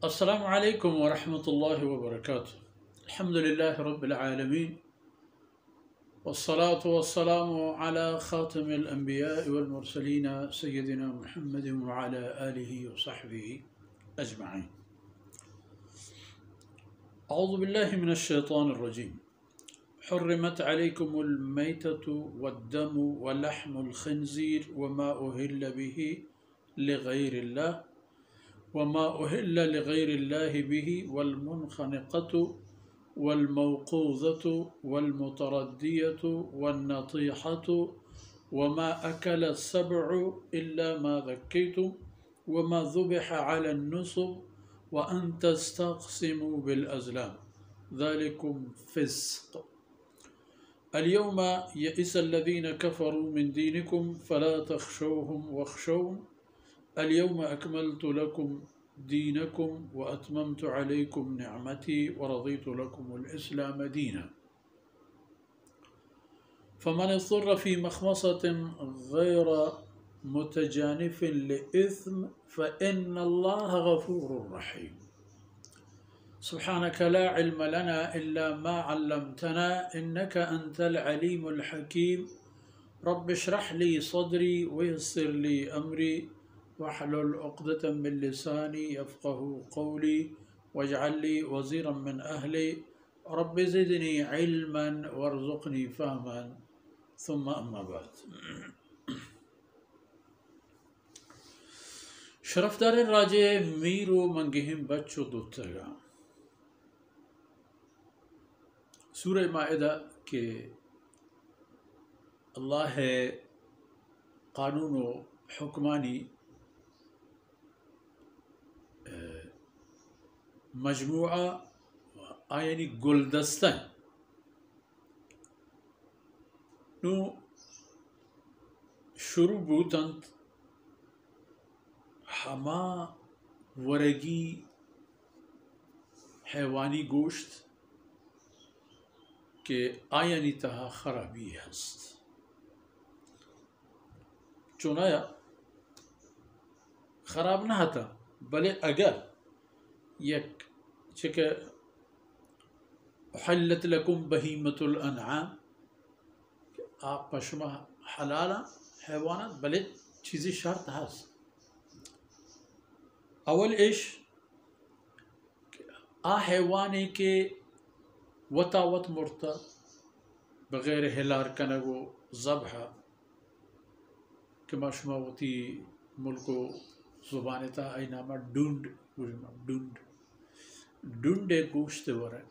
السلام عليكم ورحمة الله وبركاته. الحمد لله رب العالمين، والصلاة والسلام على خاتم الأنبياء والمرسلين سيدنا محمد وعلى آله وصحبه أجمعين. أعوذ بالله من الشيطان الرجيم. حرمت عليكم الميتة والدم ولحم الخنزير وما أهل به لغير الله به والمنخنقة والموقوذة والمتردية والنطيحة وما أكل السبع إلا ما ذكيتم وما ذبح على النصب وأن تستقسموا بالأزلام ذلكم فسق. اليوم يئس الذين كفروا من دينكم فلا تخشوهم واخشون اليوم أكملت لكم دينكم وأتممت عليكم نعمتي ورضيت لكم الإسلام دينا. فمن اضطر في مخمصة غير متجانف لإثم فإن الله غفور رحيم. سبحانك لا علم لنا إلا ما علمتنا إنك أنت العليم الحكيم. رب اشرح لي صدري ويسر لي أمري واحلل عقدة من لساني يفقه قولي واجعل لي وزيرا من أهلي رب زدني علما وارزقني فهما ثم أما بعد. شرفدار راجع ميرو منجهم بچو دوتگا سورہ مائدہ کے اللہ ہے قانون و حکمانی مجموعہ آیانی گلدستن نو شروع بوتند ہما ورگی حیوانی گوشت کہ آیانی تہا خرابی ہست چونایا خراب نہ ہتا بلے اگر یک چکہ حلت لکم بہیمت الانعام آپ پشمہ حلالا حیوانات بلے چیزی شرط ہست. اول ایش حیوانے کے وطاوت مرتا بغیر ہلار کنگو ذبح کہ مشما وتی ملکو زبانتا ای نامہ ڈونڈ گوشت ورہ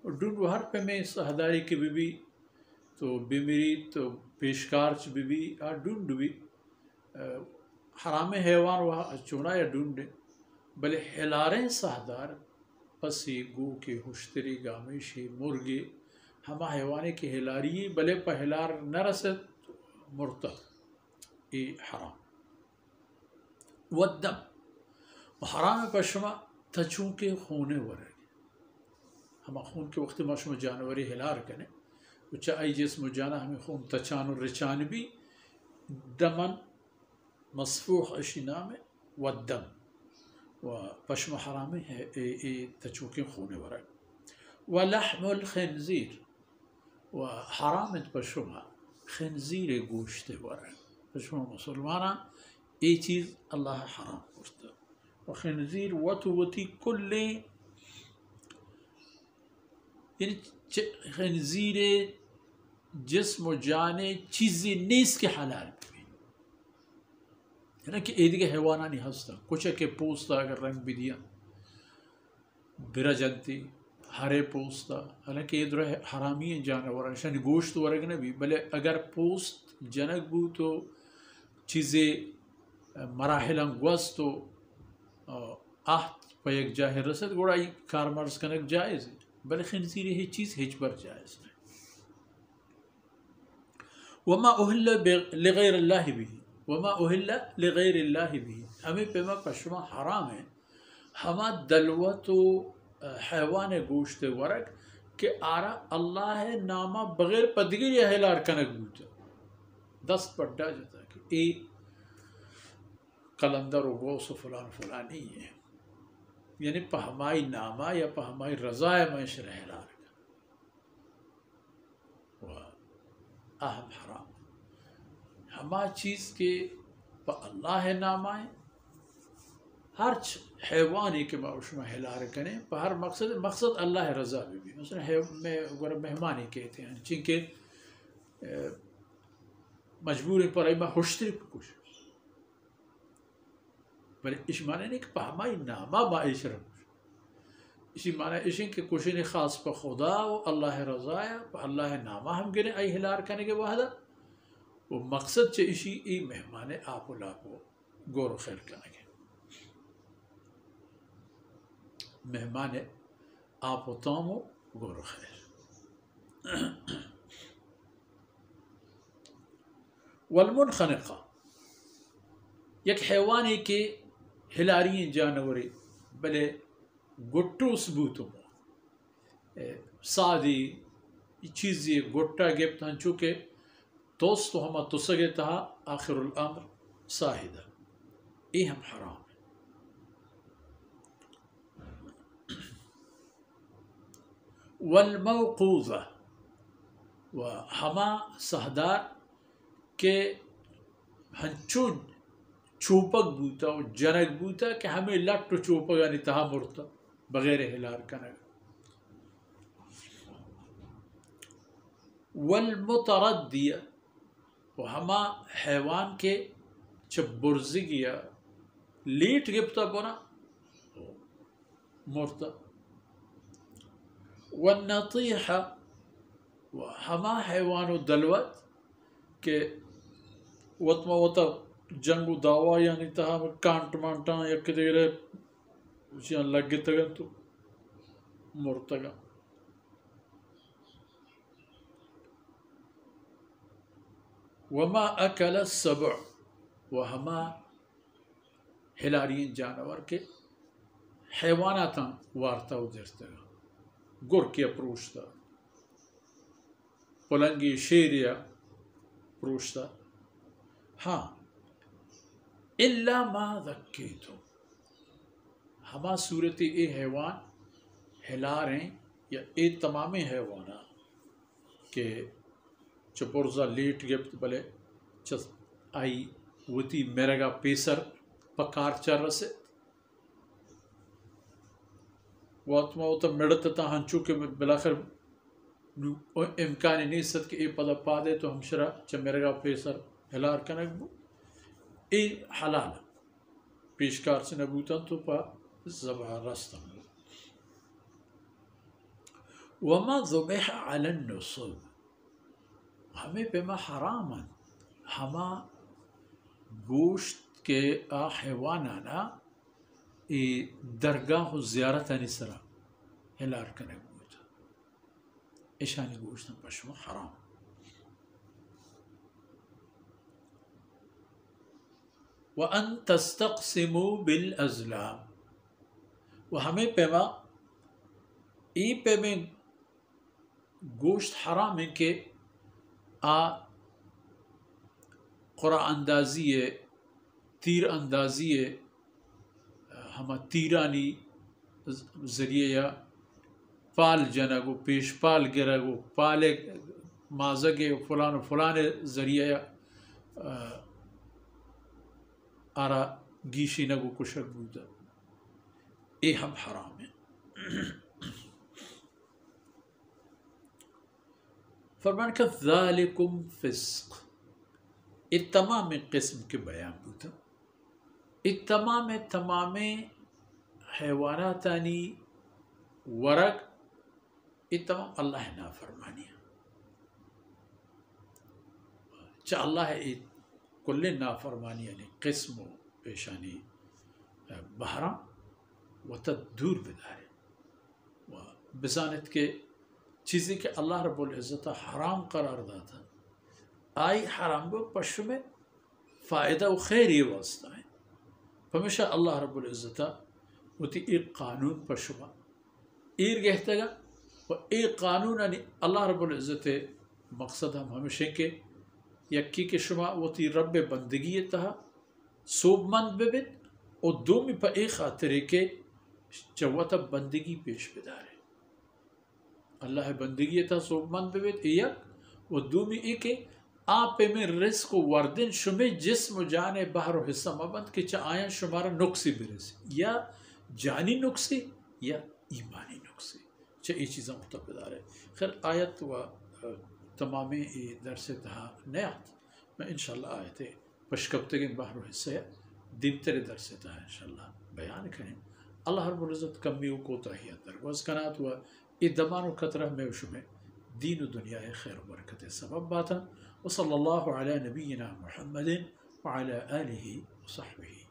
اور ڈونڈ ہر پہ میں سہداری کی بھی تو بیمری تو پیشکارچ بھی ڈونڈ بھی حرام حیوان وہ چونا یا ڈونڈے بلے ہلاریں سہدار پسی گو کے ہوشتری گامیشی مرگی ہما حیوانے کی ہلاری بلے پہ ہلار نہ رسد مرتب ای حرام. والدم حرام پشما تچوں کے خونے ورگی ہما خون کے وقت مشما جانوری ہلار کنے وچا ای جسم جانا ہمیں خون تچان و رچان بھی دمن مصفوح اشی نام ہے والدم و پشم حرام ہے ای تچوں کے خونے ورگ. ولحم الخنزیر و حرامت پشما خنزیر گوشت ورگ پشما مسلمانا ای چیز اللہ حرام کرتا. و خنزیر وتی کل یعنی خنزیر جسم و جانے چیزی نیس کے حلال بھی یعنی کہ ایدی کے حیوانہ نہیں ہستا کچھ کے پوستا اگر رنگ بھی دیا برا جنتی ہرے پوستا حالانکہ یہ در حرامی جانور شان گوشت ورگ نبی بلے اگر پوست جنک بو تو چیزیں مراحل گوست تو آہت پہ یک جاہ رسد گوڑائی کارمرز کنک جائز ہے بلے خنزیر ہے چیز ہچ بر جائز نہیں. وما اہل لغیر اللہ بھی وما اہل لغیر اللہ بھی ہمیں پیما پشما حرام ہے ہما دلوت و حیوان گوشت ورگ کہ آرا اللہ ہے نامہ بغیر پدگر یا ہلار کنک بوتا دست پڑھا جاتا کہ ای قلندر و غوث و فلان فلانی ہے یعنی پہمائی نامہ یا پہمائی رضا معاشر ہلار اہم حرام ہما چیز کے پا اللہ نامہ ہر حیوانی کے معاشمہ ہلار کنے پا ہر مقصد اللہ رضا بھی مثلا میں مہمانی کہتے ہیں چونکہ مجبوری پر ایمہ خوشتری کچھ بلے اس معنی نہیں کہ پہمائی نامہ معاشر اسی معنی اسی کہ کچھ نہیں خاص پا خدا و اللہ رضا ہے پا اللہ نامہ ہم گنے ای ہلار کنے کے وحدہ وہ مقصد چے اسی ای مہمان آپ و لاکو گور و خیر کنے گے مہمان آپ و تامو گور و خیر والمنخنقہ یک حیوانی کے ہلاری جانوری بلے گٹو ثبوتو سادی چیزی گٹا گیبتا چونکہ توستو ہما تسگے تہا آخر الامر ساہدہ ای ہم حرام ہے والموقوذہ و ہما سہدار کے ہنچو چوپک بوتا و جنک بوتا کہ ہمیں لٹو چوپک یعنی تہا مرتا بغیر ہلار کنگ والمتردیہ و ہما حیوان کے چب برزی گیا لیٹ گپتا بنا مرتا والنطیحہ و ہما حیوان و دلوت کہ وطمہ وطا جنگ و دعوی یعنی تہا کانٹ مانٹاں یا کدے گرے جان لگے تگن تو مرتگا وما اکل السبع و ہما ہلارین جانور کے حیواناتا وارتا و درتگا گر کیا پروشتا پلنگی شیریا پروشتا ہاں الا ما ذکیتم ہما صورت اے حیوان ہلاریں یا اے تمام حیوانا کہ چپرزا لیٹ گپت بلے چس آئی وتی میرگا پیسر پکار چر رسے واتما وتا مڑتا ہنچو کہ بلاخر امکانی نہیں ست کہ اے پدا پا دے تو ہمشرا چا میرگا پیسر ہلار کنک بو اے حلال پیشکار سے نبوتاً تو پا زبح رستم وما ذبح علی النصب ہمیں پیما حراما ہما گوشت کے حیوانانا ای درگاہ و زیارتانی سرا ہلار کنک بوتا ایشانی گوشتن پشما حرام وَأَن تَسْتَقْسِمُوا بِالْأَزْلَامِ و ہمیں پیما ای پیمیں گوشت حرام ہے کہ قرآ اندازی ہے تیر اندازی ہے ہما تیرانی ذریعے یا پال جنگو پیش پال گرگو پالے مازگے فلان و فلان ذریعے آرا گیشی نگو کشک بودا اے ہم حرام ہے فرمان کہ ذالکم فسق یہ تمام قسم کے بیان بودا یہ تمام حیواناتانی ورق یہ تمام اللہ نافرمانی چا اللہ کل نافرمانی یعنی قسم و پیشانی بحرام و تدور بدارے و بزانت کے چیزیں کہ اللہ رب العزت حرام قرار داتا آئی حرام کو پشو میں فائدہ و خیر یہ واسطہ ہے ہمیشہ اللہ رب العزت وتی ایک قانون پشو ایر گہتے گا و ایک قانون یعنی اللہ رب العزت مقصد ہم ہمیشہ کے یکی کے شما وتی رب بندگی تہا صوب مند ببن اور دومی پا ایک خاطرے کے چوتا بندگی پیش بداره الله بندگی تا صوبمند ببید یک و دومی ای که آپ میں رزق و وردن شما جسم و جان بحر و حصہ مبند کہ چا آیا شمارا نقصی برسی یا جانی نقصی یا ایمانی نقصی چا ای چیزاں متبدار ہے. خیر آیت و تمام درس تہا نیات میں انشاءاللہ آیت پشکبتگین بحر و حصہ دیمتر درس تہا انشاءاللہ بیان کریں. اللہ رب العزت کمی و کوتاہیت درگوز کنات و ادمان و کترہ میں شمیں دین و دنیا خیر و برکت سبب باتا. وصلی اللہ علی نبینا محمد وعلى آلہ وصحبہ.